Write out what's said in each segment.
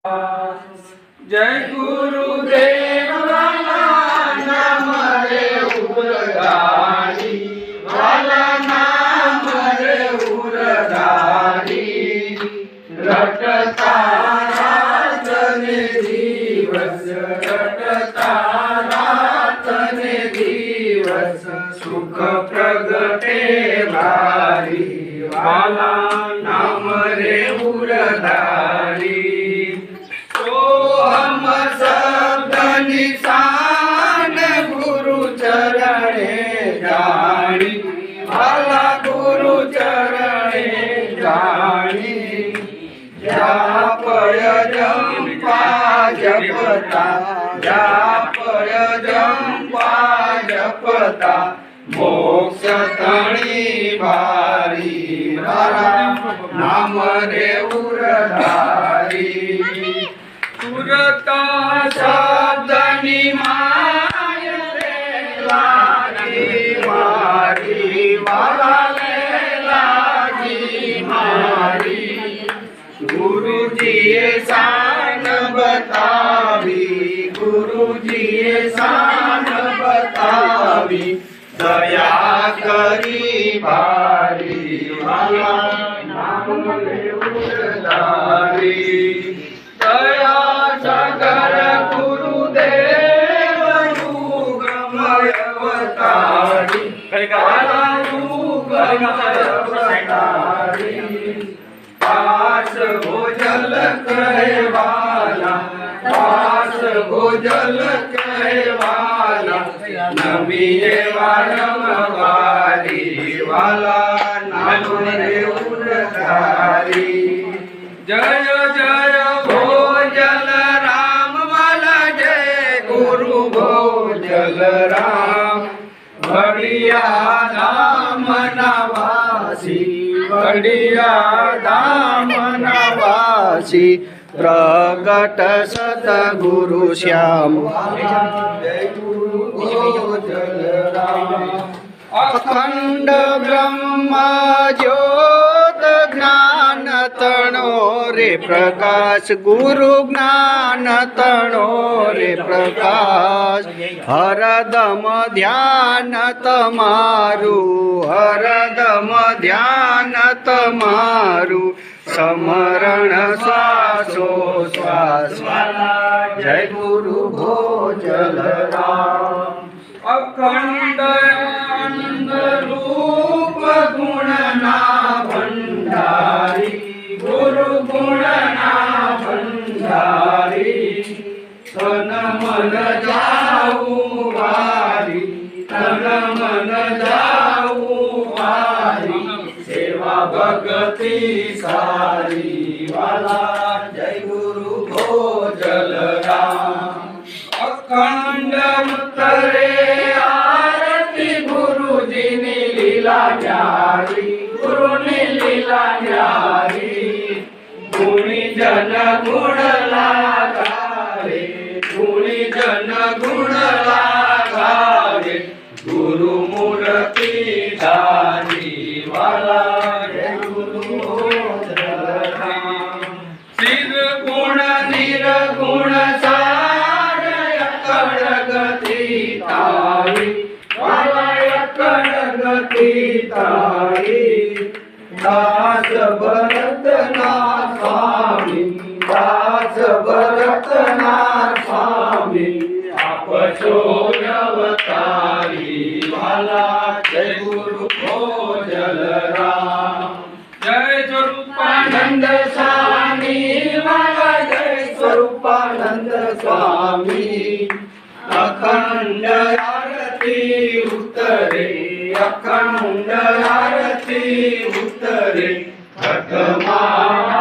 जय गुरुदेव नाम रे उरधारी वाला नाम रे उरधारी रटता रातने दिवस रटता रातने दिवस सुख प्रगटे भारी वाला नाम रे उरधारी हम शब्द निशान गुरु चरणे जानी वाला गुरु चरणे जानी जापय जंपा जपता जापय जंपा जपता मोक्ष तणी भारी नाम रे उरधारी सुरता शब्द निमाय रे लागी मारी वाला ले लागी मारी गुरुजीए शान बतावी गुरुजीए शान बतावी दया करी भारी वाला नाम रे उरधारी दया सागर गुरुदेव युगमयवतारी पास भोजल कहवाला पास भोजल कहवाला नमिये वारंवारी वाला नाम रे उरधारी जय जय भोजल राम वाला जय गुरु भोजल राम बढ़िया धाम नवासी बढ़िया धाम नवासी प्रगट सतगुरु श्याम जय गुरु भोजल राम अखंड ब्रह्म ज्योत ज्ञान तणो रे प्रकाश गुरु ज्ञान तणो रे प्रकाश हरदम ध्यान तमारू हरदम ध्यान तमारू समरण श्वासो श्वास जय गुरु भोजल राम अखंड आनंद रूप गुणना भंडारी गुरु गुणना भंडारी तन मन जाऊ वारी तन मन जाऊ वारी सेवा भगती सारी वाला जय गुरु भोजल राम अखंड उतरे आरती गुरु जी ने लीला न्यारी गुरु ने लीला न्यारी गुणी जन गुण लागारे गुणी जन गुण लागारे गुरु मूर्ति धारी वाला जय गुरु भोजल राम सिर गुण निर्गुण दास भरत ना स्वामी दास भरत ना स्वामी आप अवतारी वाला जय गुरु भोजल राम जय स्वरूपानंद स्वामी वाला जय स्वरूपानंद स्वामी अखंड आरती उतरे अखंड आरती उतरे खटमाठे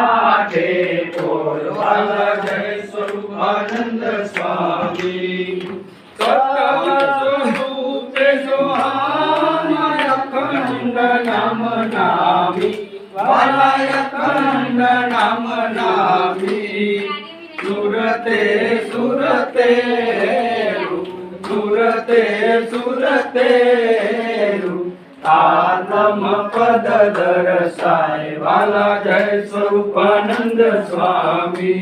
पोरवाला जय स्वरूपानंद स्वामी स्वरूप सोहाना अखंड नाम नामी वाला अखंड नाम नामी सुरते सुरते सुरते सुरते आत्म पद दरसाय वाला जय स्वरूपानंद स्वामी।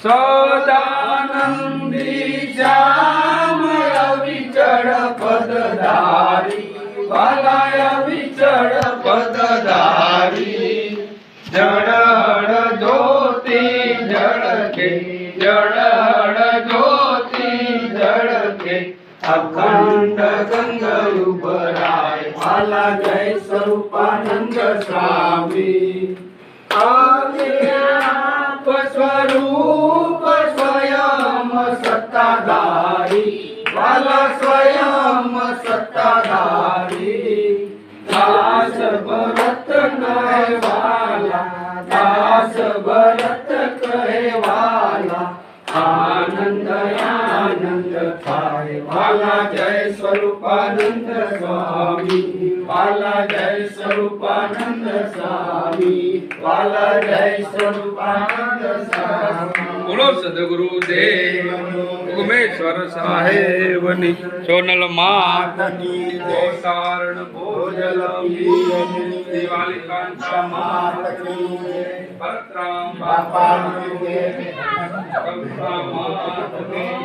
સદાનંદી શ્યામ અવિચળ પદધારી વાલા અવિચળ પદધારી જળ જ્યોતિ જળકે જળ જ્યોતિ જળકે અખંડ ગંગ ઉભરાય વાલા જય સ્વરૂપાનંદ સ્વામી આપ સ્વરૂપ સ્વયં સત્તાધારી વાલા સ્વયં સત્તાધારી દાસ ભરત કહેવાલા દાસ ભરત કહેવાલા આનંદ આનંદ થાય વાલા જય સ્વરૂપાનંદ સ્વામી વાલા જય સ્વરૂપાનંદ સ્વામી વાલા જય સ્વરૂપાનંદ સ્વામી બોલો સદગુરુ દેવ ઉમેશ્વર સાહેબની સોનલ માતની ગોતારણ ભોજલ દિવાલી કાંતા માતની ભરતરામ બાપાની કલ્પના માતની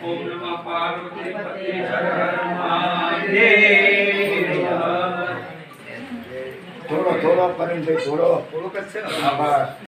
ઓમ નમઃ પાર્વતી પતિ હર હર મહાદેવ થોડો થોડો કરીને થોડો થોડુંક જ છે ને આભાર